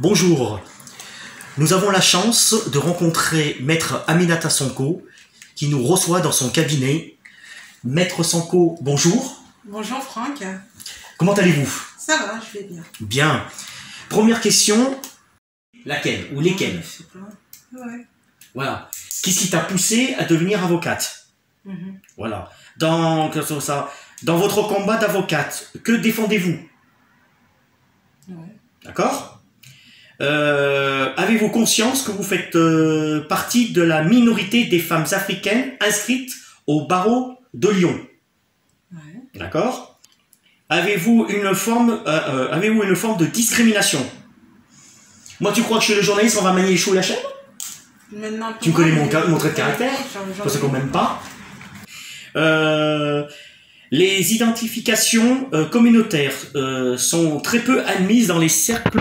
Bonjour. Nous avons la chance de rencontrer Maître Aminata Sonko qui nous reçoit dans son cabinet. Maître Sonko, bonjour. Bonjour Franck. Comment allez-vous? Ça va, je vais bien. Bien. Première question, laquelle ou lesquelles? Je sais pas. Ouais. Voilà. Qu'est-ce qui t'a poussé à devenir avocate? Voilà. Dans votre combat d'avocate, que défendez-vous? Ouais. D'accord? Avez-vous conscience que vous faites partie de la minorité des femmes africaines inscrites au barreau de Lyon? Ouais. D'accord? Avez-vous une forme de discrimination? Moi, tu crois que chez le journaliste, on va manier les choux et la chèvre? Maintenant, Tu me connais mon trait de caractère? Parce qu'on m'aime pas. Les identifications communautaires sont très peu admises dans les cercles.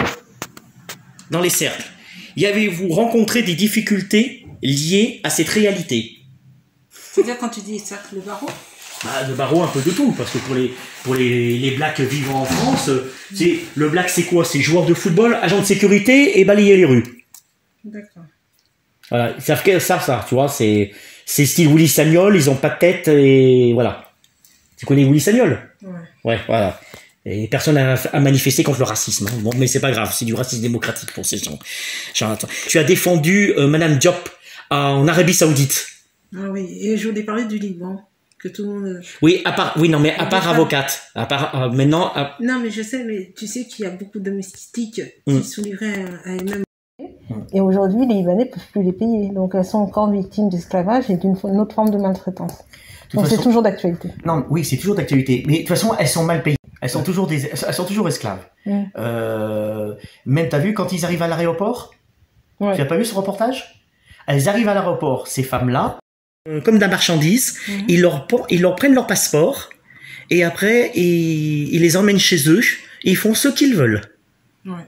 Y avez-vous rencontré des difficultés liées à cette réalité? C'est-à-dire quand tu dis cercle de barreau? Le barreau, un peu de tout, parce que pour les blacks vivant en France, le black c'est quoi? C'est joueur de football, agent de sécurité et balayer les rues. D'accord. Voilà, ils savent ça, tu vois, c'est style Willy Sagnol, ils ont pas de tête et voilà. Tu connais Willy Sagnol? Ouais. Ouais, voilà. Et personne a manifesté contre le racisme. Hein. Bon, mais c'est pas grave, c'est du racisme démocratique pour ces gens. Tu as défendu Madame Diop en Arabie Saoudite. Ah oui, et je voulais parler du Liban, que tout le monde... Oui, à part avocate. Maintenant... Non, mais je sais, mais tu sais qu'il y a beaucoup de domestiques qui sont livrés à elles-mêmes. Et aujourd'hui, les Libanais ne peuvent plus les payer. Donc, elles sont encore victimes d'esclavage et d'une autre forme de maltraitance. Donc, c'est toujours d'actualité. Non, oui, c'est toujours d'actualité. Mais de toute façon, elles sont mal payées. Elles sont toujours esclaves. Même, t'as vu, quand ils arrivent à l'aéroport, tu n'as pas vu ce reportage? Elles arrivent à l'aéroport, ces femmes-là, comme de la marchandise, ils leur prennent leur passeport, et après, ils les emmènent chez eux, et ils font ce qu'ils veulent. Ouais.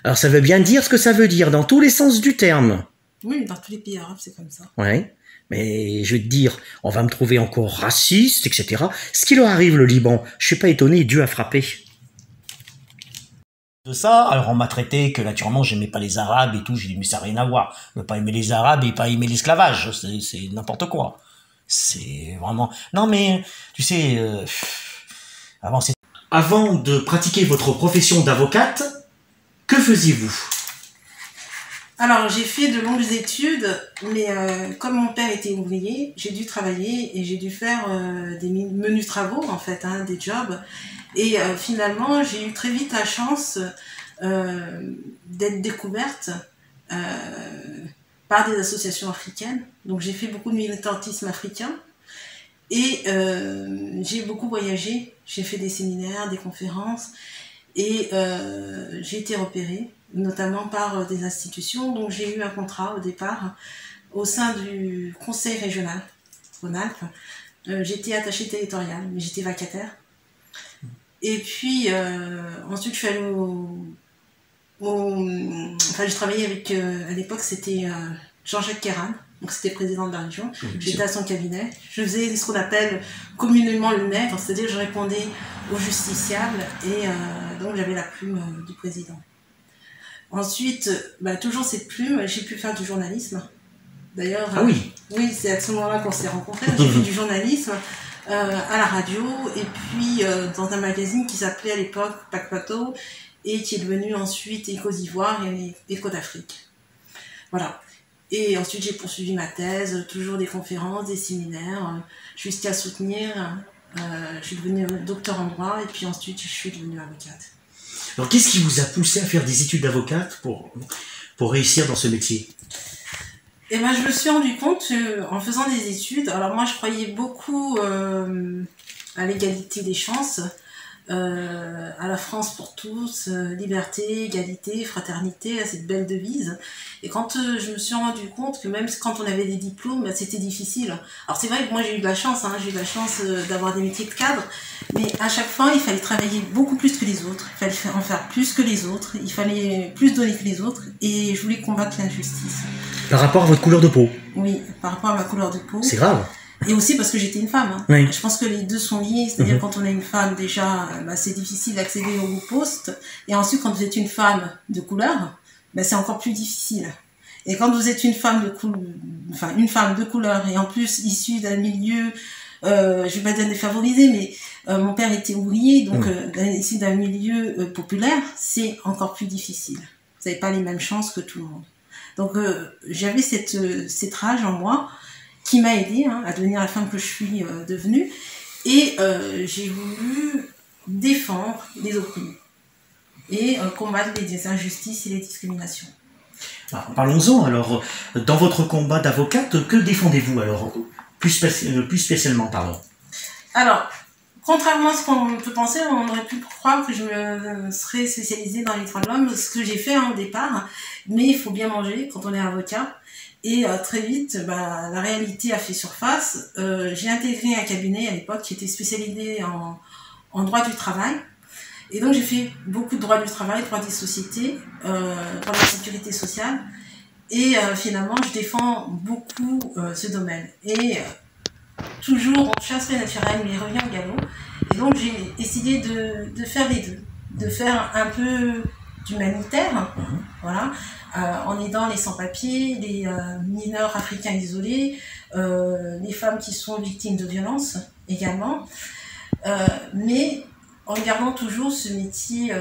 Alors, ça veut bien dire ce que ça veut dire, dans tous les sens du terme. Oui, dans tous les pays arabes, c'est comme ça. Ouais. Mais je vais te dire, on va me trouver encore raciste, etc. Ce qui leur arrive, le Liban, je suis pas étonné, Dieu a frappé. De ça, alors on m'a traité que naturellement j'aimais pas les Arabes et tout, j'ai dit mais ça n'a rien à voir. Ne pas aimer les Arabes et pas aimer l'esclavage, c'est n'importe quoi. C'est vraiment... Non mais, tu sais, avant de pratiquer votre profession d'avocate, que faisiez-vous? Alors, j'ai fait de longues études, mais comme mon père était ouvrier, j'ai dû travailler et j'ai dû faire des menus travaux, en fait, des jobs. Et finalement, j'ai eu très vite la chance d'être découverte par des associations africaines. Donc, j'ai fait beaucoup de militantisme africain et j'ai beaucoup voyagé. J'ai fait des séminaires, des conférences et j'ai été repérée, notamment par des institutions. Donc j'ai eu un contrat au départ au sein du conseil régional Rhône-Alpes. J'étais attachée territoriale, mais j'étais vacataire. Et puis ensuite je suis allée j'ai travaillé avec, à l'époque c'était Jean-Jacques Kéran, donc c'était président de la région. J'étais à son cabinet. Je faisais ce qu'on appelle communément le nègre, c'est-à-dire que je répondais aux justiciables et donc j'avais la plume du président. Ensuite, toujours cette plume, j'ai pu faire du journalisme. D'ailleurs, oui, c'est à ce moment-là qu'on s'est rencontrés. J'ai fait du journalisme à la radio et puis dans un magazine qui s'appelait à l'époque Pacpato et qui est devenu ensuite Échos d'Ivoire et Échos d'Afrique. Voilà. Et ensuite, j'ai poursuivi ma thèse, toujours des conférences, des séminaires, jusqu'à soutenir. Je suis devenue docteur en droit et puis ensuite, je suis devenue avocate. Alors, qu'est-ce qui vous a poussé à faire des études d'avocate pour réussir dans ce métier? Eh ben, je me suis rendu compte en faisant des études, alors moi, je croyais beaucoup à l'égalité des chances, à la France pour tous, liberté, égalité, fraternité, à cette belle devise. Et quand je me suis rendu compte que même quand on avait des diplômes, c'était difficile. Alors c'est vrai que moi j'ai eu de la chance, j'ai eu de la chance d'avoir des métiers de cadre, mais à chaque fois il fallait travailler beaucoup plus que les autres, il fallait en faire plus que les autres, il fallait plus donner que les autres, et je voulais combattre l'injustice. Par rapport à votre couleur de peau? Oui, par rapport à ma couleur de peau. C'est grave. Et aussi parce que j'étais une femme. Oui. Je pense que les deux sont liés. C'est-à-dire quand on est une femme, déjà, c'est difficile d'accéder au haut poste. Et ensuite, quand vous êtes une femme de couleur, ben, c'est encore plus difficile. Et quand vous êtes une femme une femme de couleur et en plus issue d'un milieu, je vais pas dire défavorisé, mais mon père était ouvrier, donc issu d'un milieu populaire, c'est encore plus difficile. Vous n'avez pas les mêmes chances que tout le monde. Donc j'avais cette rage en moi qui m'a aidée à devenir la femme que je suis devenue, et j'ai voulu défendre les opprimés et combattre les injustices et les discriminations. Alors, parlons-en alors. Dans votre combat d'avocate, que défendez-vous alors plus spécialement, pardon. Alors, contrairement à ce qu'on peut penser, on aurait pu croire que je me serais spécialisée dans les droits de l'homme, ce que j'ai fait au départ, mais il faut bien manger quand on est avocat. Et très vite, la réalité a fait surface. J'ai intégré un cabinet à l'époque qui était spécialisé en droit du travail. Et donc j'ai fait beaucoup de droit du travail, droit des sociétés, droit de la sécurité sociale. Et finalement, je défends beaucoup ce domaine. Et toujours, on cherche le naturel, mais il revient au galop. Et donc j'ai essayé de faire les deux. De faire un peu d'humanitaire, voilà, en aidant les sans-papiers, les mineurs africains isolés, les femmes qui sont victimes de violences également. Mais en gardant toujours ce métier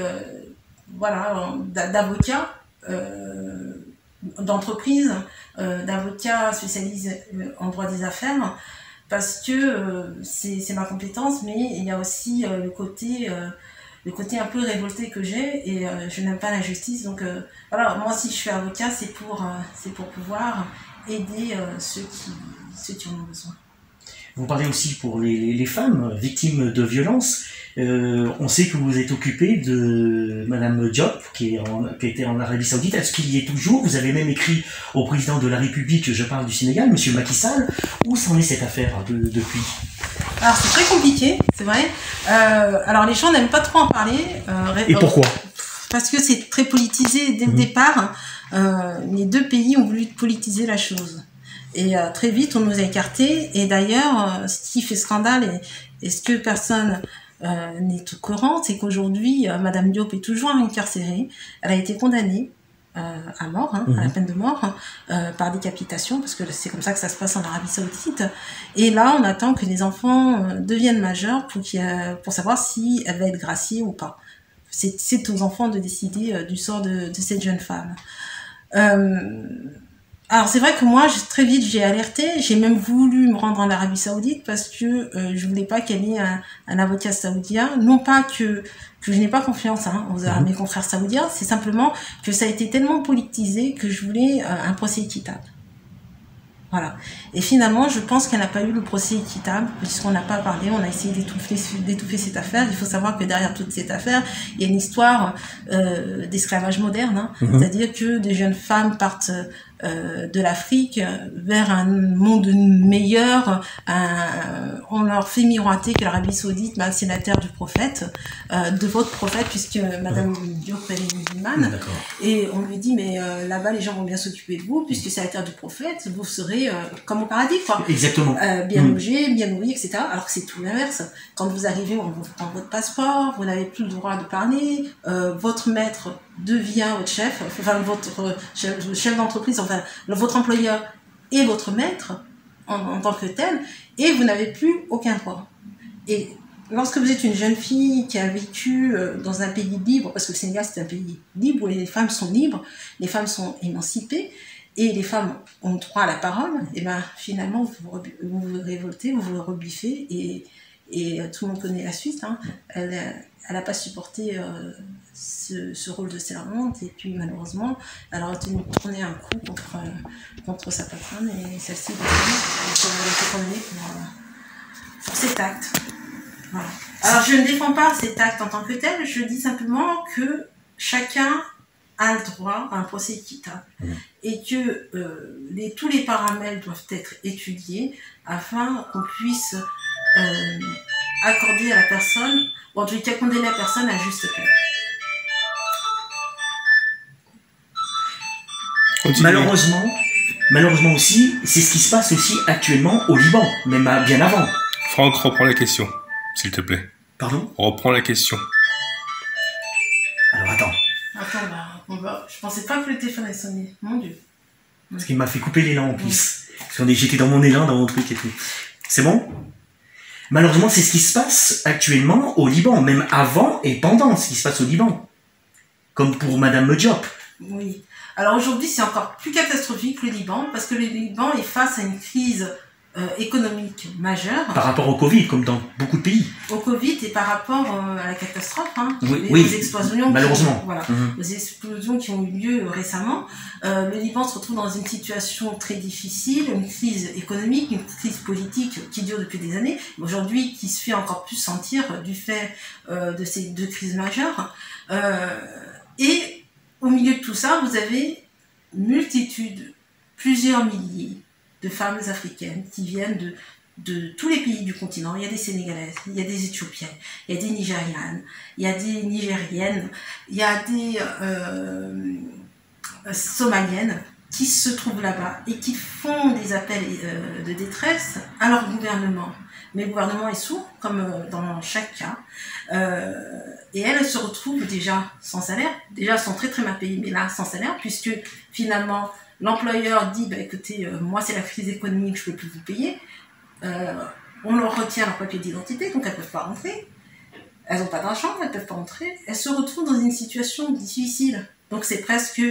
d'avocat, d'entreprise, d'avocat spécialisé en droit des affaires, parce que c'est ma compétence, mais il y a aussi le côté un peu révolté que j'ai, et je n'aime pas l'injustice. Donc voilà, moi si je suis avocat, c'est pour pouvoir aider ceux qui en ont besoin. Vous parlez aussi pour les femmes victimes de violences. On sait que vous êtes occupé de Madame Diop, qui était en Arabie Saoudite. Est-ce qu'il y est toujours? Vous avez même écrit au président de la République, je parle du Sénégal, Monsieur Macky Sall. Où s'en est cette affaire depuis? Alors c'est très compliqué, c'est vrai. Alors les gens n'aiment pas trop en parler. Et pourquoi? Parce que c'est très politisé dès le départ. Les deux pays ont voulu politiser la chose. Et très vite, on nous a écartés. Et d'ailleurs, ce qui fait scandale, et ce que personne n'est au courant, c'est qu'aujourd'hui, Madame Diop est toujours incarcérée. Elle a été condamnée à mort, à la peine de mort, par décapitation, parce que c'est comme ça que ça se passe en Arabie Saoudite. Et là, on attend que les enfants deviennent majeurs pour savoir si elle va être graciée ou pas. C'est aux enfants de décider du sort de cette jeune femme. Alors c'est vrai que moi, très vite, j'ai alerté. J'ai même voulu me rendre en Arabie Saoudite parce que je voulais pas qu'elle ait un avocat saoudien. Non pas que je n'ai pas confiance à mes confrères saoudiens, c'est simplement que ça a été tellement politisé que je voulais un procès équitable. Voilà. Et finalement, je pense qu'elle n'a pas eu le procès équitable, puisqu'on n'a pas parlé, on a essayé d'étouffer cette affaire. Il faut savoir que derrière toute cette affaire, il y a une histoire d'esclavage moderne, c'est-à-dire que des jeunes femmes partent de l'Afrique vers un monde meilleur. On leur fait miroiter que l'Arabie Saoudite, c'est la terre du prophète, de votre prophète, puisque Madame Diop est musulmane. Et on lui dit, mais là-bas, les gens vont bien s'occuper de vous, puisque c'est la terre du prophète, vous serez comme au paradis, quoi. Exactement. Bien logé, bien nourri, etc. Alors que c'est tout l'inverse. Quand vous arrivez, on vous prend votre passeport, vous n'avez plus le droit de parler, votre maître devient votre chef, enfin votre chef d'entreprise, enfin votre employeur est votre maître en tant que tel, et vous n'avez plus aucun droit. Et lorsque vous êtes une jeune fille qui a vécu dans un pays libre, parce que le Sénégal c'est un pays libre où les femmes sont libres, les femmes sont émancipées, et les femmes ont droit à la parole, et ben finalement vous vous révoltez, vous vous rebiffez, et tout le monde connaît la suite. Elle n'a pas supporté ce rôle de servante, et puis malheureusement elle a retenu de tourner un coup contre sa patronne, et celle-ci a été condamnée pour cet acte. Voilà. Alors je ne défends pas cet acte en tant que tel, je dis simplement que chacun a le droit à un procès équitable, et que tous les paramètres doivent être étudiés afin qu'on puisse accorder à la personne, ou en tout cas condamner la personne à juste peine. Malheureusement aussi, c'est ce qui se passe aussi actuellement au Liban, même bien avant. Franck, reprends la question, s'il te plaît. Pardon? Reprends la question. Alors attends. On Je pensais pas que le téléphone allait sonner, mon Dieu. Parce qu'il m'a fait couper l'élan en plus. J'étais dans mon élan, dans mon truc et tout. C'est bon? Malheureusement, c'est ce qui se passe actuellement au Liban, même avant et pendant ce qui se passe au Liban. Comme pour Madame Diop. Oui. Alors aujourd'hui, c'est encore plus catastrophique le Liban, parce que le Liban est face à une crise économique majeure. Par rapport au Covid, comme dans beaucoup de pays. Au Covid et par rapport à la catastrophe, hein, oui, aux explosions. malheureusement. Aux explosions qui ont eu lieu récemment. Le Liban se retrouve dans une situation très difficile, une crise économique, une crise politique qui dure depuis des années, aujourd'hui qui se fait encore plus sentir du fait de ces deux crises majeures. Et au milieu de tout ça, vous avez plusieurs milliers de femmes africaines qui viennent de tous les pays du continent. Il y a des Sénégalaises, il y a des Éthiopiennes, il y a des Nigérianes, il y a des Nigériennes, il y a des Somaliennes qui se trouvent là-bas et qui font des appels de détresse à leur gouvernement. Mais le gouvernement est sourd, comme dans chaque cas. Et elles se retrouvent déjà sans salaire. Déjà, elles sont très très mal payées, mais là, sans salaire, puisque finalement, l'employeur dit, écoutez, moi c'est la crise économique, je ne peux plus vous payer. On leur retient leur papier d'identité, donc elles ne peuvent pas rentrer. Elles n'ont pas d'argent, elles ne peuvent pas rentrer. Elles se retrouvent dans une situation difficile. Donc c'est presque,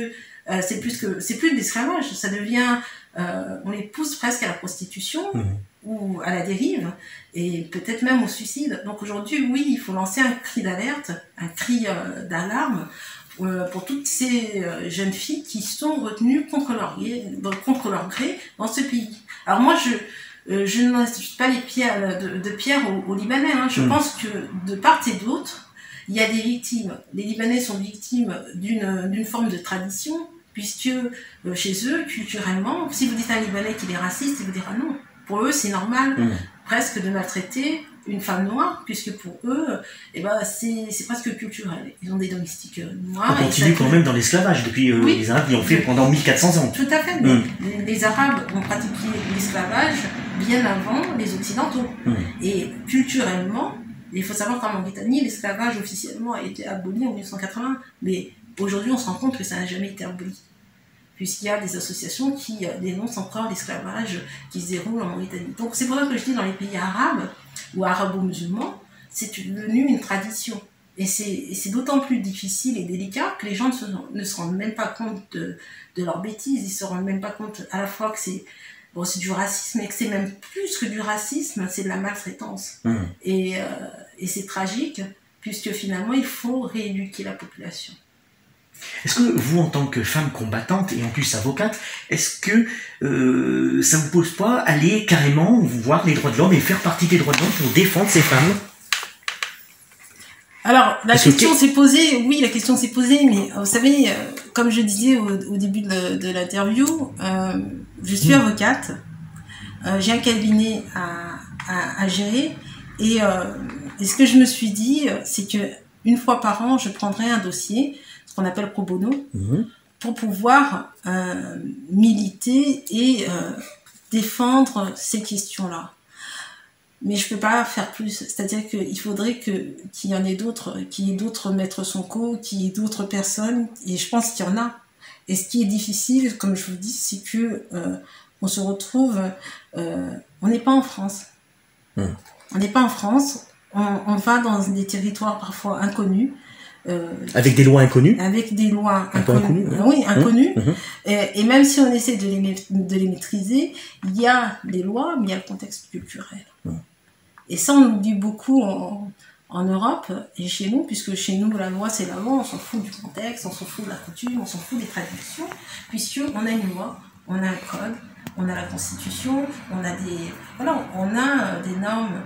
c'est plus de l'esclavage, ça devient, on les pousse presque à la prostitution ou à la dérive et peut-être même au suicide. Donc aujourd'hui, oui, il faut lancer un cri d'alerte, un cri d'alarme pour toutes ces jeunes filles qui sont retenues contre leur gré dans ce pays. Alors moi, je ne lance pas les pierres de pierre aux Libanais. Hein. Je pense que de part et d'autre, il y a des victimes. Les Libanais sont victimes d'une forme de tradition, puisque chez eux, culturellement, si vous dites à un Libanais qu'il est raciste, il vous dira non. Pour eux, c'est normal presque de maltraiter une femme noire, puisque pour eux, c'est presque culturel. Ils ont des domestiques noirs. On continue quand même dans l'esclavage depuis les Arabes qui ont fait pendant 1400 ans. Tout à fait. Mais les Arabes ont pratiqué l'esclavage bien avant les Occidentaux. Et culturellement, il faut savoir qu'en Mauritanie, l'esclavage officiellement a été aboli en 1980. Mais aujourd'hui, on se rend compte que ça n'a jamais été aboli. Puisqu'il y a des associations qui dénoncent encore l'esclavage qui se déroule en Mauritanie. Donc c'est pour ça que je dis dans les pays arabes ou arabo-musulmans, c'est devenu une tradition. Et c'est d'autant plus difficile et délicat que les gens ne se rendent même pas compte de leurs bêtises. Ils se rendent même pas compte à la fois que c'est du racisme, mais que c'est même plus que du racisme, c'est de la maltraitance. Et c'est tragique, puisque finalement, il faut rééduquer la population. Est-ce que vous, en tant que femme combattante et en plus avocate, est-ce que ça vous pose pas aller carrément voir les droits de l'homme et faire partie des droits de l'homme pour défendre ces femmes? Alors, la question s'est posée, oui, la question s'est posée, mais vous savez, comme je disais au début de l'interview, je suis avocate, j'ai un cabinet à gérer, et ce que je me suis dit, c'est que une fois par an, je prendrai un dossier, ce qu'on appelle pro bono, pour pouvoir militer et défendre ces questions-là. Mais je peux pas faire plus. C'est-à-dire qu'il faudrait qu'il y en ait d'autres, qu'il y ait d'autres maîtres Sonko, qu'il y ait d'autres personnes, et je pense qu'il y en a. Et ce qui est difficile, comme je vous dis, c'est que on se retrouve, on n'est pas en France. On n'est pas en France. On va dans des territoires parfois inconnus. Avec des lois inconnues. Avec des lois inconnues. Oui, inconnues. Et même si on essaie de les maîtriser, il y a des lois, mais il y a le contexte culturel. Et ça, on oublie beaucoup en Europe et chez nous, puisque chez nous, la loi, c'est la loi, on s'en fout du contexte, on s'en fout de la coutume, on s'en fout des traditions, puisqu'on a une loi, on a un code, on a la constitution, on a des normes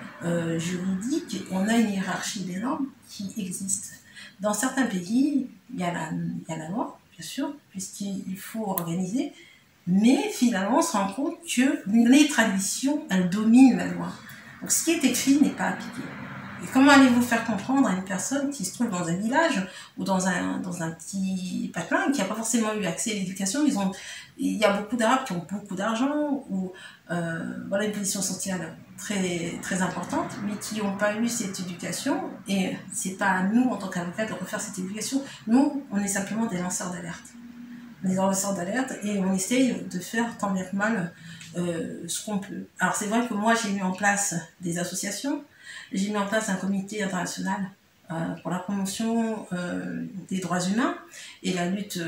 juridiques, on a une hiérarchie des normes qui existent. Dans certains pays, il y a la loi, bien sûr, puisqu'il faut organiser, mais finalement, on se rend compte que les traditions, elles dominent la loi. Donc, ce qui est écrit n'est pas appliqué. Et comment allez-vous faire comprendre à une personne qui se trouve dans un village ou dans un petit patelin qui n'a pas forcément eu accès à l'éducation, il y a beaucoup d'Arabes qui ont beaucoup d'argent ou voilà, une position sociale très, très importante, mais qui n'ont pas eu cette éducation. Et c'est pas à nous, en tant qu'avocats, de refaire cette éducation. Nous, on est simplement des lanceurs d'alerte. On est des lanceurs d'alerte et on essaye de faire tant bien que mal ce qu'on peut. Alors c'est vrai que moi, j'ai mis en place des associations. J'ai mis en place un comité international pour la promotion des droits humains et la lutte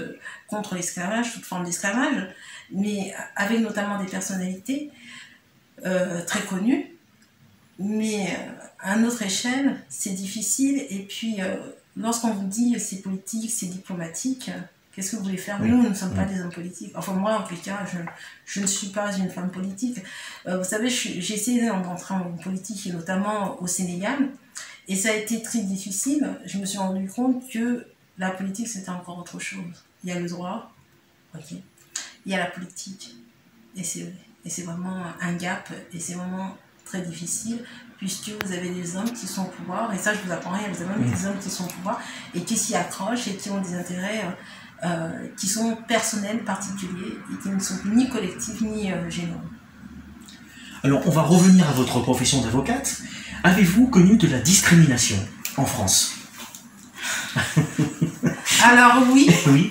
contre l'esclavage, toute forme d'esclavage, mais avec notamment des personnalités très connues. Mais à notre échelle, c'est difficile. Et puis, lorsqu'on vous dit c'est politique, c'est diplomatique, qu'est-ce que vous voulez faire? Nous ne sommes pas des hommes politiques. Enfin, moi, en tout cas, je ne suis pas une femme politique. Vous savez, j'ai essayé d'entrer en politique, et notamment au Sénégal, et ça a été très difficile. Je me suis rendu compte que la politique, c'était encore autre chose. Il y a le droit, ok. Il y a la politique, et c'est vraiment un gap, et c'est vraiment très difficile, puisque vous avez des hommes qui sont au pouvoir, et ça, je vous apprends rien, vous avez des hommes qui sont au pouvoir, et qui s'y accrochent, et qui ont des intérêts qui sont personnels, particuliers, et qui ne sont ni collectifs, ni généraux. Alors, on va revenir à votre profession d'avocate. Avez-vous connu de la discrimination en France? Alors oui. Oui.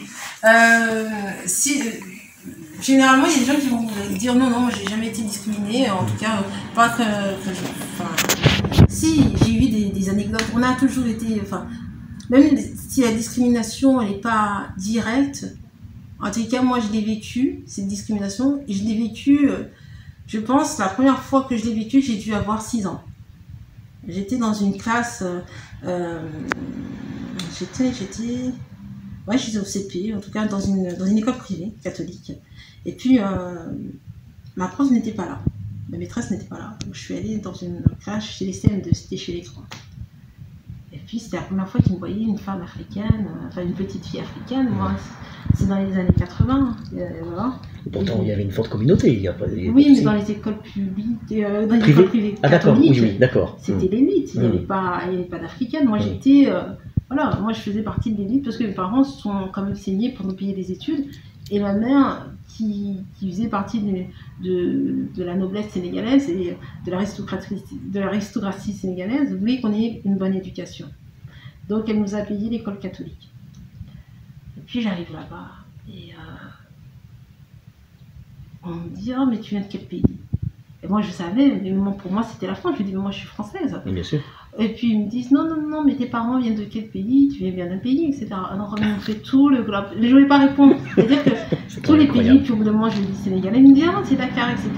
Généralement, il y a des gens qui vont dire non, moi j'ai jamais été discriminée, en tout cas, pas que si, j'ai eu des anecdotes, on a toujours été, même si la discrimination elle n'est pas directe, en tout cas, moi je l'ai vécue, cette discrimination, et je l'ai vécue, je pense, la première fois que je l'ai vécue, j'ai dû avoir 6 ans. J'étais dans une classe, j'étais au CP, en tout cas dans une école privée, catholique. Et puis, ma prof n'était pas là, ma maîtresse n'était pas là. Donc, je suis allée dans une classe chez les CM2, c'était chez les 3. Et puis, c'était la première fois qu'ils me voyaient une femme africaine, une petite fille africaine. Moi, c'est dans les années 80. Voilà. Pourtant, il y avait une forte communauté. Il y a pas, oui, mais dans les écoles publiques, dans les écoles privées catholiques, oui, d'accord. C'était l'élite. Il n'y avait pas d'africaine. Moi, j'étais... voilà, moi, je faisais partie de l'élite parce que mes parents sont quand même saignés pour nous payer des études. Et ma mère, qui faisait partie de la noblesse sénégalaise et de l'aristocratie sénégalaise, voulait qu'on ait une bonne éducation. Donc, elle nous a payé l'école catholique. Et puis, j'arrive là-bas et on me dit « Oh, mais tu viens de quel pays ?» Et moi, je savais, mais pour moi, c'était la France. Je lui dis « Mais moi, je suis française. » Bien sûr. Et puis ils me disent non, mais tes parents viennent de quel pays? Tu viens bien d'un pays, etc. Alors on fait tout le globe. Je ne voulais pas répondre. C'est-à-dire que tous les pays, puis au bout d'un moment je lui dis Sénégal. Ils me disent ah, c'est Dakar, etc.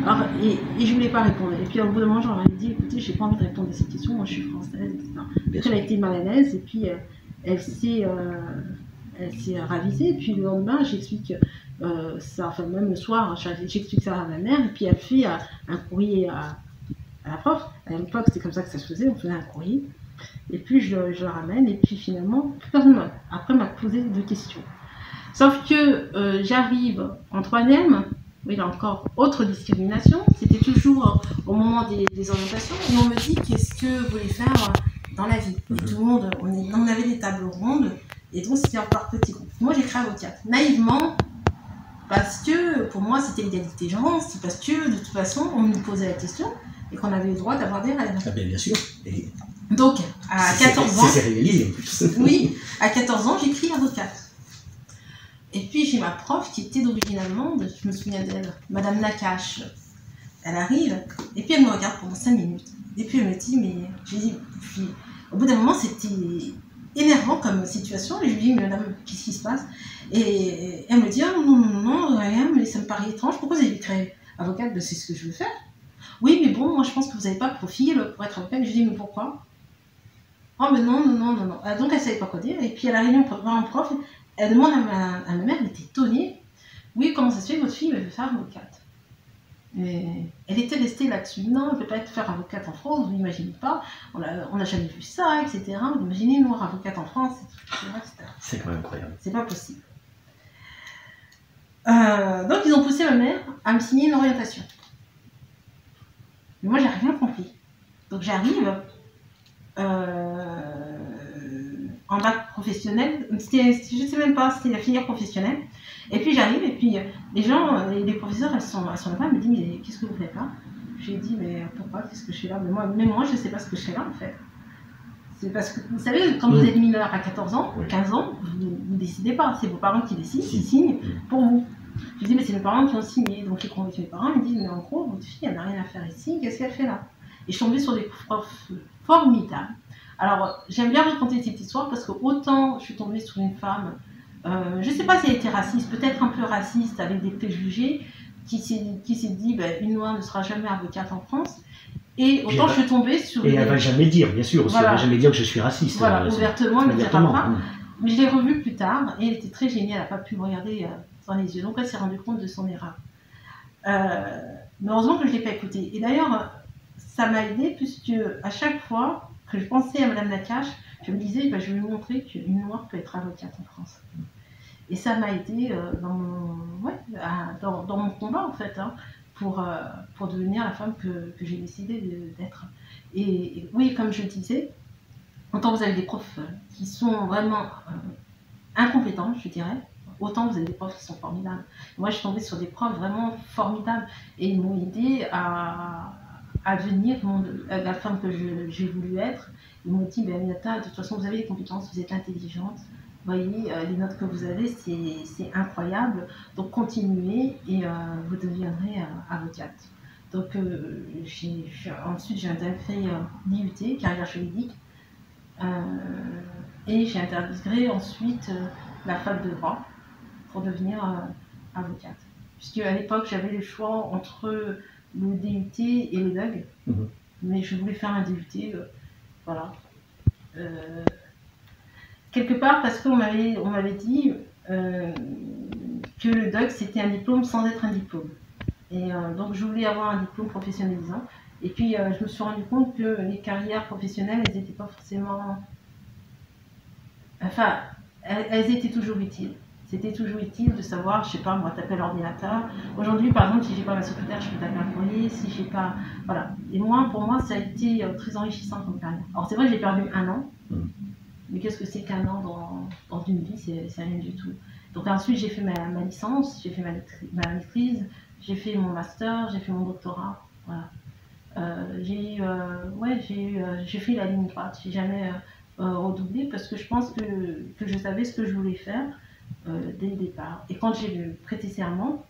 Alors, et je ne voulais pas répondre. Et puis au bout d'un moment, je leur ai dit écoutez, je n'ai pas envie de répondre à cette question, moi je suis française, etc. Donc elle a été mal à l'aise et puis elle s'est ravisée. Et puis le lendemain, j'explique ça, enfin même le soir, j'explique ça à ma mère. Et puis elle fait un courrier à la prof. À l'époque, c'était comme ça que ça se faisait, on faisait un courrier. Et puis, je le ramène, et puis finalement, personne après m'a posé de questions. Sauf que j'arrive en 3e, oui, là encore, autre discrimination, c'était toujours au moment des orientations, et on me dit qu'est-ce que vous voulez faire dans la vie. Et tout le monde, on avait des tables rondes, et donc c'était par petits groupes. Moi, j'ai créé avocate, naïvement, parce que pour moi, c'était l'égalité genre, c'est parce que de toute façon, on nous posait la question, et qu'on avait le droit d'avoir des rêves. Ah bien sûr. Et donc, à 14 ans... C'est réalisé en plus. Oui, à 14 ans, j'écris avocate. Et puis, j'ai ma prof qui était d'origine allemande, je me souviens d'elle, Madame Nakache. Elle arrive, et puis elle me regarde pendant 5 minutes. Et puis elle me dit, mais... J'ai dit, puis, au bout d'un moment, c'était énervant comme situation. Et je lui dis, mais madame, qu'est-ce qui se passe? Et elle me dit, ah, non, rien, mais ça me paraît étrange. Pourquoi vous avez créé avocate? C'est ce que je veux faire. Oui, mais bon, moi je pense que vous n'avez pas le profil pour être avocate. Je lui dis, mais pourquoi? Oh, mais non. Donc elle ne savait pas quoi dire. Et puis à la réunion pour voir un prof, elle demande à ma mère, elle était étonnée. Oui, comment ça se fait, votre fille veut faire avocate? Et elle était restée là-dessus. Non, elle ne peut pas faire avocate en France, vous n'imaginez pas. On n'a jamais vu ça, etc. Vous imaginez, noire avocate en France, etc. C'est quand même incroyable. C'est pas possible. Donc ils ont poussé ma mère à me signer une orientation. Mais moi, j'ai rien compris. Donc j'arrive, en bac professionnel. Je ne sais même pas, c'était la filière professionnelle. Et puis j'arrive, et puis les gens, les professeurs, elles sont là-bas, elles me disent, mais qu'est-ce que vous faites là? J'ai dit, mais pourquoi, qu'est-ce que je fais là? Mais moi, je ne sais pas ce que je fais là, en fait. C'est parce que, vous savez, quand vous êtes mineur à 14 ans, 15 ans, vous ne décidez pas. C'est vos parents qui décident, qui signent pour vous. Je dis, mais c'est mes parents qui ont signé. Donc, j'ai convaincu mes parents, ils me disent, mais en gros, votre fille, elle n'a rien à faire ici, qu'est-ce qu'elle fait là? Et je suis tombée sur des profs formidables. Alors, j'aime bien raconter cette histoire parce que autant je suis tombée sur une femme, je ne sais pas si elle était raciste, peut-être un peu raciste, avec des préjugés, qui s'est dit, une noire ne sera jamais avocate en France. Et autant je suis tombée sur... Et elle ne va jamais dire, bien sûr, voilà. Elle ne va jamais dire que je suis raciste. Voilà, ouvertement, elle ne le dira pas. Mais je l'ai revue plus tard, et elle était très gênée, elle n'a pas pu me regarder dans les yeux. Donc elle s'est rendue compte de son erreur. Mais heureusement que je ne l'ai pas écoutée. Et d'ailleurs, ça m'a aidée, puisque à chaque fois que je pensais à Madame Nakache, je me disais, je vais lui montrer qu'une noire peut être avocate en France. Et ça m'a aidée dans mon combat, en fait, hein, pour devenir la femme que j'ai décidé d'être. Et oui, comme je disais, autant vous avez des profs qui sont vraiment incompétents, je dirais, autant vous avez des profs qui sont formidables. Moi, je suis tombée sur des profs vraiment formidables et ils m'ont aidée à devenir la femme que j'ai voulu être. Ils m'ont dit, Aminata, de toute façon, vous avez des compétences, vous êtes intelligente. Vous voyez, les notes que vous avez, c'est incroyable. Donc, continuez et vous deviendrez avocate. Donc, ensuite, j'ai intégré l'IUT, carrière juridique. Et j'ai intégré ensuite la fac de droit pour devenir avocate. Puisque à l'époque, j'avais le choix entre le DUT et le DUG. Mais je voulais faire un DUT, voilà. Quelque part parce qu'on m'avait dit que le DUG c'était un diplôme sans être un diplôme. Et donc je voulais avoir un diplôme professionnalisant. Et puis je me suis rendu compte que les carrières professionnelles, elles n'étaient pas forcément... Enfin, elles étaient toujours utiles. C'était toujours utile de savoir, je sais pas, moi, taper l'ordinateur. Aujourd'hui, par exemple, si j'ai pas ma secrétaire, je peux taper un courrier. Si j'ai pas... Voilà. Et moi, pour moi, ça a été très enrichissant comme carrière. Alors c'est vrai que j'ai perdu 1 an. Mais qu'est-ce que c'est qu'1 an dans une vie? C'est rien du tout. Donc ensuite, j'ai fait ma licence, j'ai fait ma maîtrise, j'ai fait mon master, j'ai fait mon doctorat. Voilà. J'ai fait la ligne droite. J'ai jamais redoublé parce que je pense que je savais ce que je voulais faire dès le départ. Et quand j'ai prêté serment,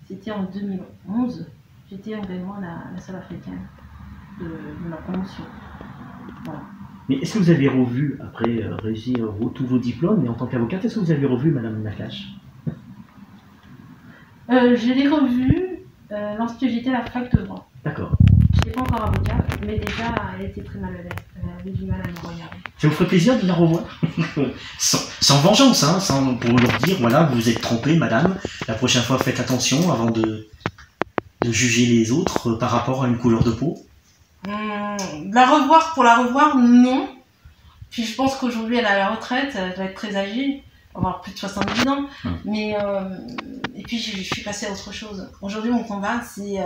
c'était en 2011, j'étais également la seule africaine de ma promotion. Voilà. Mais est-ce que vous avez revu, après réussir tous vos diplômes, et en tant qu'avocate, est-ce que vous avez revu Madame Nakache? Je l'ai revue lorsque j'étais à la fac de droit. D'accord. Je n'étais pas encore avocate, mais déjà, elle était très mal à l'aise. Elle avait du mal à me regarder. Ça vous ferait plaisir de la revoir? sans vengeance, hein, pour leur dire, voilà, vous vous êtes trompée, madame. La prochaine fois, faites attention avant de juger les autres par rapport à une couleur de peau. Pour la revoir, non. Puis je pense qu'aujourd'hui, elle est à la retraite, elle doit être très âgée, avoir plus de 70 ans. Mais, et puis je suis passée à autre chose. Aujourd'hui, mon combat, c'est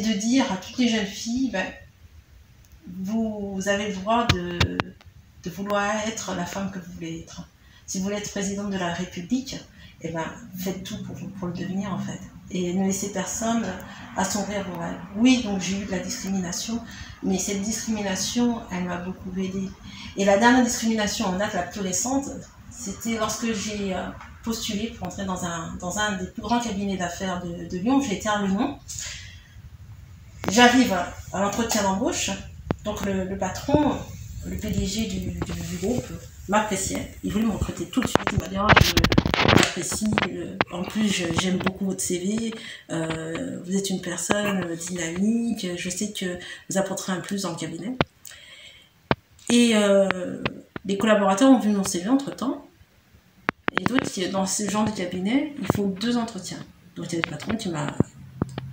de dire à toutes les jeunes filles, vous avez le droit de vouloir être la femme que vous voulez être. Si vous voulez être présidente de la République, faites tout pour le devenir, en fait. Et ne laissez personne assombrir vos rêves. Oui, donc j'ai eu de la discrimination, mais cette discrimination, elle m'a beaucoup aidée. Et la dernière discrimination en date, la plus récente, c'était lorsque j'ai postulé pour entrer dans un des plus grands cabinets d'affaires de Lyon. Je vais taire le nom. J'arrive à l'entretien d'embauche, donc le patron, le PDG du groupe, m'appréciait. Il voulait me recruter tout de suite. Il m'a dit, j'apprécie, en plus j'aime beaucoup votre CV, vous êtes une personne dynamique, je sais que vous apporterez un plus dans le cabinet. Et les collaborateurs ont vu mon CV entre temps, et donc dans ce genre de cabinet, il faut 2 entretiens. Donc il y a le patron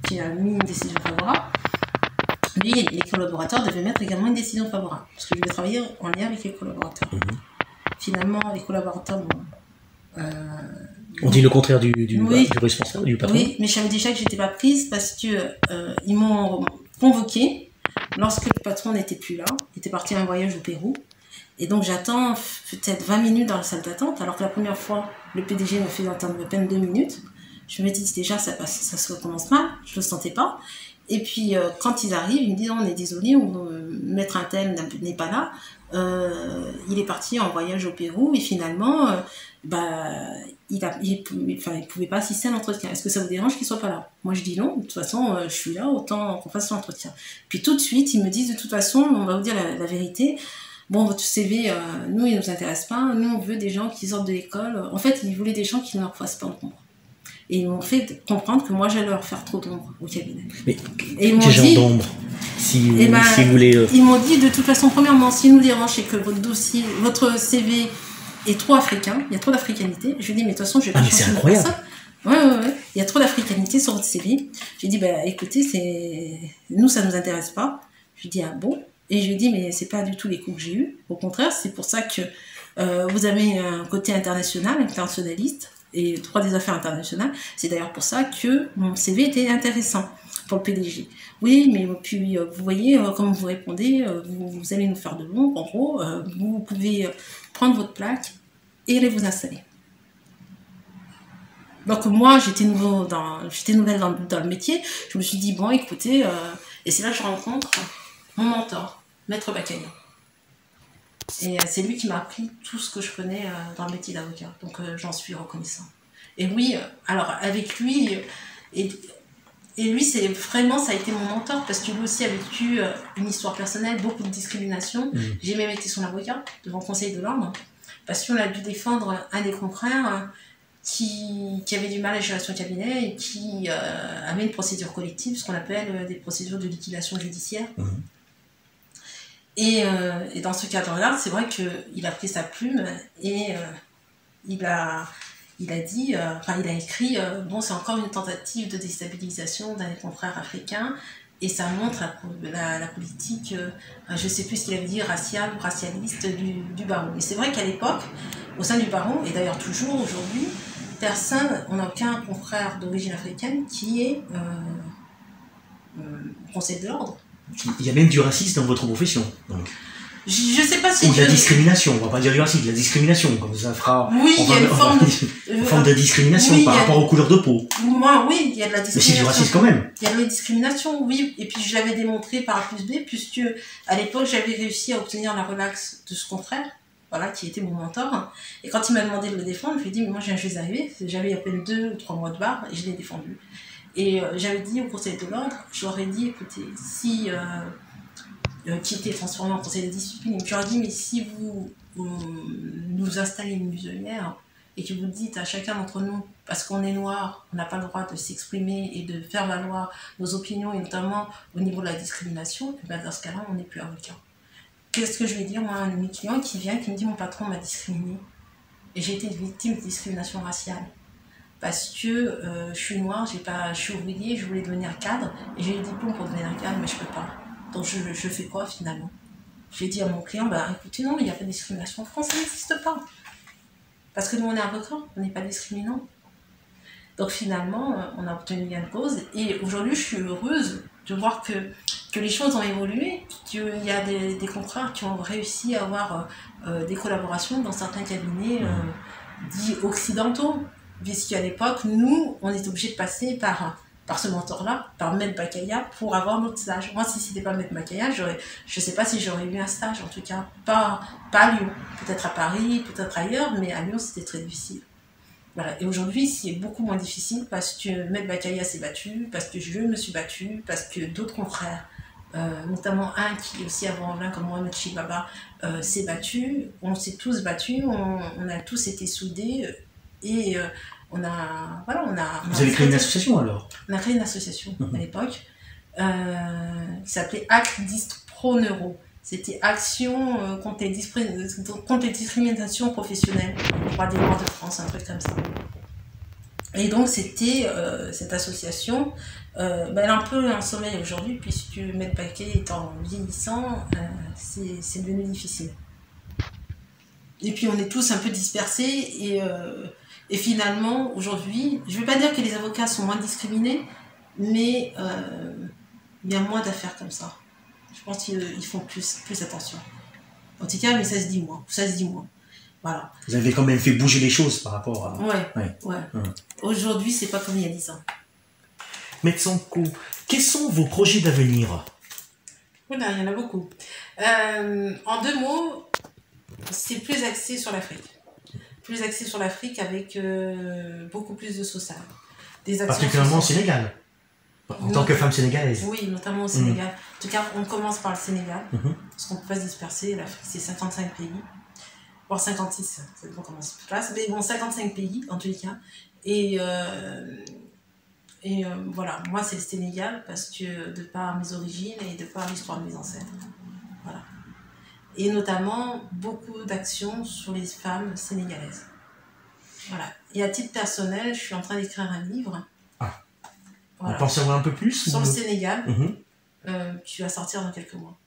qui a mis une décision favorable. Lui, les collaborateurs devaient mettre également une décision favorable, parce que je devais travailler en lien avec les collaborateurs. Finalement, les collaborateurs on dit le contraire du responsable, du patron. Oui, mais je savais déjà que j'étais pas prise parce que ils m'ont convoqué lorsque le patron n'était plus là, il était parti à un voyage au Pérou. Et donc j'attends peut-être 20 minutes dans la salle d'attente, alors que la première fois, le PDG m'a fait attendre à peine 2 minutes. Je me dis déjà, ça se recommence mal, je ne le sentais pas. Et puis quand ils arrivent, ils me disent, on est désolé, maître un tel n'est pas là. Il est parti en voyage au Pérou et finalement, il pouvait pas assister à l'entretien. Est-ce que ça vous dérange qu'il soit pas là? Moi je dis non, de toute façon je suis là, autant qu'on fasse l'entretien. Puis tout de suite ils me disent, de toute façon on va vous dire la vérité, bon votre CV nous il nous intéresse pas, nous on veut des gens qui sortent de l'école. En fait ils voulaient des gens qui ne leur fassent pas d'ombre. Et ils m'ont fait comprendre que moi j'allais leur faire trop d'ombre au cabinet. Mais quel genre d'ombre si vous voulez Ils m'ont dit de toute façon, premièrement, si nous dérange, c'est que votre dossier, votre CV est trop africain, il y a trop d'africanité. Je lui ai dit, mais de toute façon, je vais pas changer de personne. Ouais. Il y a trop d'africanité sur votre CV. J'ai dit, écoutez, nous, ça nous intéresse pas. Je lui ai dit, ah bon? Et je lui ai dit, mais c'est pas du tout les coups que j'ai eus. Au contraire, c'est pour ça que vous avez un côté internationaliste et droit des affaires internationales. C'est d'ailleurs pour ça que mon CV était intéressant pour le PDG. Oui, mais puis vous voyez, comme vous répondez, vous allez nous faire de l'ombre. En gros, vous pouvez prendre votre plaque et aller vous installer. Donc moi, j'étais nouvelle dans le métier. Je me suis dit, bon, écoutez, et c'est là que je rencontre mon mentor, Maître Bakaya. Et c'est lui qui m'a appris tout ce que je connais dans le métier d'avocat. Donc j'en suis reconnaissant. Et oui, alors avec lui, et lui, c'est vraiment, ça a été mon mentor parce que lui aussi a vécu une histoire personnelle, beaucoup de discrimination. J'ai même été son avocat devant le Conseil de l'Ordre parce qu'on a dû défendre un des confrères qui avait du mal à gérer son cabinet et qui avait une procédure collective, ce qu'on appelle des procédures de liquidation judiciaire. Et dans ce cadre-là, c'est vrai qu'il a pris sa plume et il a dit, il a écrit, bon, c'est encore une tentative de déstabilisation d'un des confrères africains et ça montre la politique, je ne sais plus ce qu'il avait dit, raciale ou racialiste du barreau. Et c'est vrai qu'à l'époque, au sein du barreau, et d'ailleurs toujours aujourd'hui, personne, on n'a aucun confrère d'origine africaine qui est Conseil de l'Ordre. Il y a même du racisme dans votre profession, donc. Je sais pas si... Ou de la discrimination, on va pas dire du racisme, de la discrimination, comme ça fera... Oui, il y a une forme de discrimination par rapport aux couleurs de peau. Moi, oui, il y a de la discrimination. Mais c'est du racisme quand même. Il y a de la discrimination, oui, et puis je l'avais démontré par A plus B, puisque à l'époque, j'avais réussi à obtenir la relaxe de ce confrère, voilà, qui était mon mentor, et quand il m'a demandé de le défendre, je lui ai dit, mais moi, je viens juste d'arriver, j'avais à peine 2 ou 3 mois de barre, et je l'ai défendu. Et j'avais dit au Conseil de l'Ordre, je leur ai dit, écoutez, si... qui était transformé en conseil de discipline. Et je leur ai dit, mais si vous nous installez une muselière et que vous dites à chacun d'entre nous, parce qu'on est noir, on n'a pas le droit de s'exprimer et de faire valoir nos opinions, et notamment au niveau de la discrimination, et bien dans ce cas-là, on n'est plus avocat. Qu'est-ce que je vais dire, moi, à un de mes clients qui vient, qui me dit, mon patron m'a discriminé. Et j'ai été victime de discrimination raciale. Parce que je suis noire, je suis ouvrier, je voulais devenir cadre, et j'ai eu le diplôme pour devenir cadre, mais je ne peux pas. Donc je fais quoi finalement? J'ai dit à mon client, écoutez, non, mais il n'y a pas de discrimination en France, ça n'existe pas. Parce que nous, on est avocats, on n'est pas discriminants. Donc finalement, on a obtenu gain de cause. Et aujourd'hui, je suis heureuse de voir que les choses ont évolué, qu'il y a des confrères qui ont réussi à avoir des collaborations dans certains cabinets dits occidentaux. Puisqu'à l'époque, nous, on est obligés de passer par ce mentor-là, par Maître Bakaya, pour avoir notre stage. Moi, si ce n'était pas Maître Bakaya, je ne sais pas si j'aurais eu un stage, en tout cas. Pas à Lyon. Peut-être à Paris, peut-être ailleurs, mais à Lyon, c'était très difficile. Voilà. Et aujourd'hui, c'est beaucoup moins difficile parce que Maître Bakaya s'est battu, parce que je me suis battue, parce que d'autres confrères, notamment un qui est aussi avant l'un comme moi, M. Chibaba, s'est battu. On s'est tous battus, on a tous été soudés et... Vous avez créé une association alors? On a créé une association à l'époque qui s'appelait ACT Pro Neuro. C'était Action contre les discriminations professionnelles, droit des Noirs de France, un truc comme ça. Et donc c'était cette association, elle est un peu en sommeil aujourd'hui, puisque Maître Bakaya étant vieillissant, c'est devenu difficile. Et puis on est tous un peu dispersés et finalement, aujourd'hui, je ne veux pas dire que les avocats sont moins discriminés, mais il y a moins d'affaires comme ça. Je pense qu'ils font plus attention. En tout cas, mais ça se dit moins. Voilà. Vous avez quand même fait bouger les choses par rapport à... Ouais. Aujourd'hui, c'est pas comme il y a 10 ans. Maître Sanko, quels sont vos projets d'avenir? Voilà, il y en a beaucoup. En 2 mots, c'est plus axé sur l'Afrique. Plus axé sur l'Afrique avec beaucoup plus de social. Des actions particulièrement au Sénégal. En tant que femme sénégalaise. Oui, notamment au Sénégal. En tout cas, on commence par le Sénégal. Parce qu'on ne peut pas se disperser. L'Afrique, c'est 55 pays. Voire 56, ça dépend comment ça se passe. Mais bon, 55 pays, en tous les cas. Et voilà, moi, c'est le Sénégal parce que de par mes origines et de par l'histoire de mes ancêtres. Voilà. Et notamment, beaucoup d'actions sur les femmes sénégalaises. Voilà. Et à titre personnel, je suis en train d'écrire un livre. Voilà. On peut en savoir un peu plus? Sur le Sénégal, qui va sortir dans quelques mois.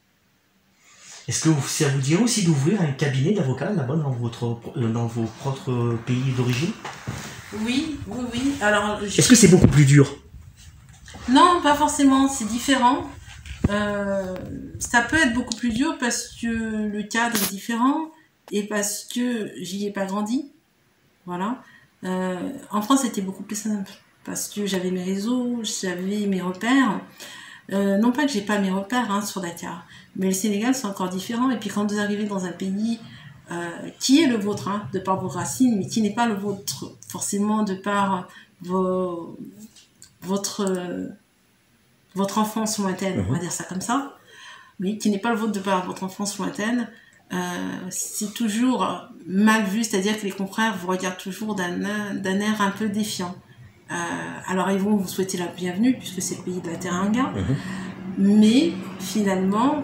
Est-ce que ça vous dirait aussi d'ouvrir un cabinet d'avocat là-bas dans vos propres pays d'origine? Oui. Alors, est-ce que c'est beaucoup plus dur? Non, pas forcément, c'est différent. Ça peut être beaucoup plus dur parce que le cadre est différent et parce que j'y ai pas grandi. Voilà. En France, c'était beaucoup plus simple parce que j'avais mes réseaux, j'avais mes repères. Non pas que j'ai pas mes repères sur Dakar, mais le Sénégal c'est encore différent. Et puis quand vous arrivez dans un pays qui est le vôtre, de par vos racines, mais qui n'est pas le vôtre forcément de par votre enfance lointaine, on va dire ça comme ça, oui, qui n'est pas le vôtre de par votre enfance lointaine, c'est toujours mal vu, c'est-à-dire que les confrères vous regardent toujours d'un air un peu défiant. Alors ils vont vous souhaiter la bienvenue puisque c'est le pays de la Teranga, mais finalement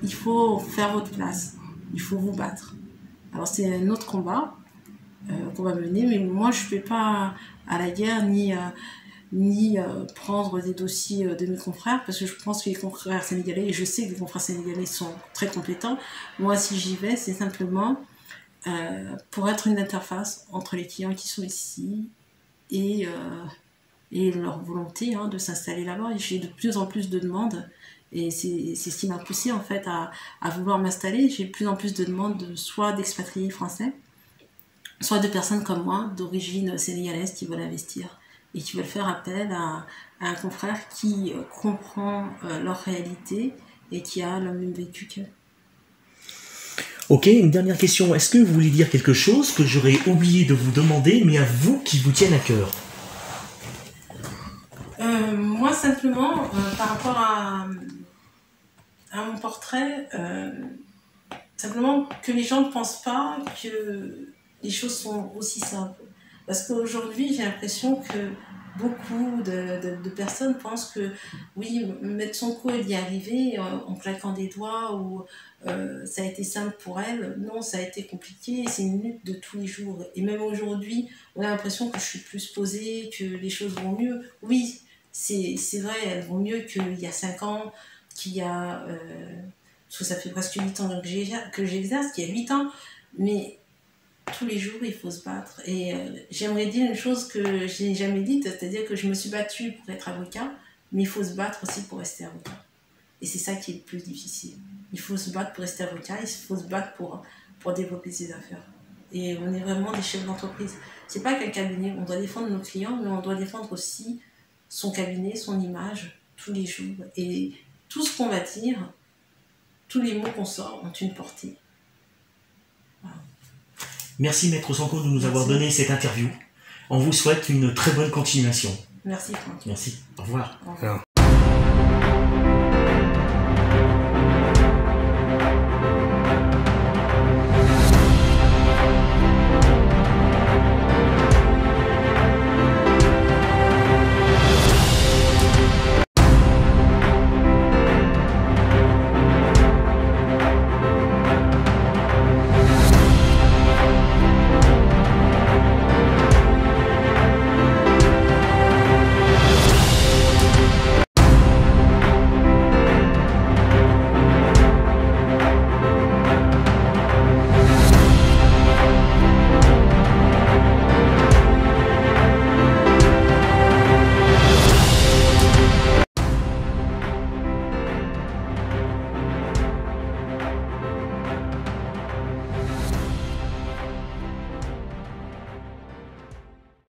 il faut faire votre place, il faut vous battre. Alors c'est un autre combat qu'on va mener, mais moi je ne vais pas à la guerre ni prendre des dossiers de mes confrères parce que je pense que les confrères sénégalais, et je sais que les confrères sénégalais sont très compétents. Moi si j'y vais c'est simplement pour être une interface entre les clients qui sont ici et leur volonté de s'installer là-bas. J'ai de plus en plus de demandes et c'est ce qui m'a poussé en fait à vouloir m'installer. J'ai de plus en plus de demandes soit d'expatriés français, soit de personnes comme moi d'origine sénégalaise qui veulent investir et qui veulent faire appel à un confrère qui comprend leur réalité et qui a le même vécu qu'eux. Ok, une dernière question. Est-ce que vous voulez dire quelque chose que j'aurais oublié de vous demander, mais à vous qui vous tienne à cœur? Moi, simplement, par rapport à mon portrait, simplement que les gens ne pensent pas que les choses sont aussi simples. Parce qu'aujourd'hui, j'ai l'impression que beaucoup de personnes pensent que oui, Maître Sanko elle y est arrivée en claquant des doigts ou ça a été simple pour elle. Non, ça a été compliqué, c'est une lutte de tous les jours. Et même aujourd'hui, on a l'impression que je suis plus posée, que les choses vont mieux. Oui, c'est vrai, elles vont mieux qu'il y a 5 ans, qu'il y a... parce que ça fait presque 8 ans que j'exerce, qu'il y a 8 ans, mais... tous les jours, il faut se battre. Et j'aimerais dire une chose que je n'ai jamais dite, c'est-à-dire que je me suis battue pour être avocat, mais il faut se battre aussi pour rester avocat. Et c'est ça qui est le plus difficile. Il faut se battre pour rester avocat, il faut se battre pour développer ses affaires. Et on est vraiment des chefs d'entreprise. C'est pas qu'un cabinet, on doit défendre nos clients, mais on doit défendre aussi son cabinet, son image, tous les jours. Et tout ce qu'on va dire, tous les mots qu'on sort ont une portée. Voilà. Merci Maître Sanko de nous avoir donné cette interview. On vous souhaite une très bonne continuation. Merci Franck. Merci. Au revoir. Au revoir.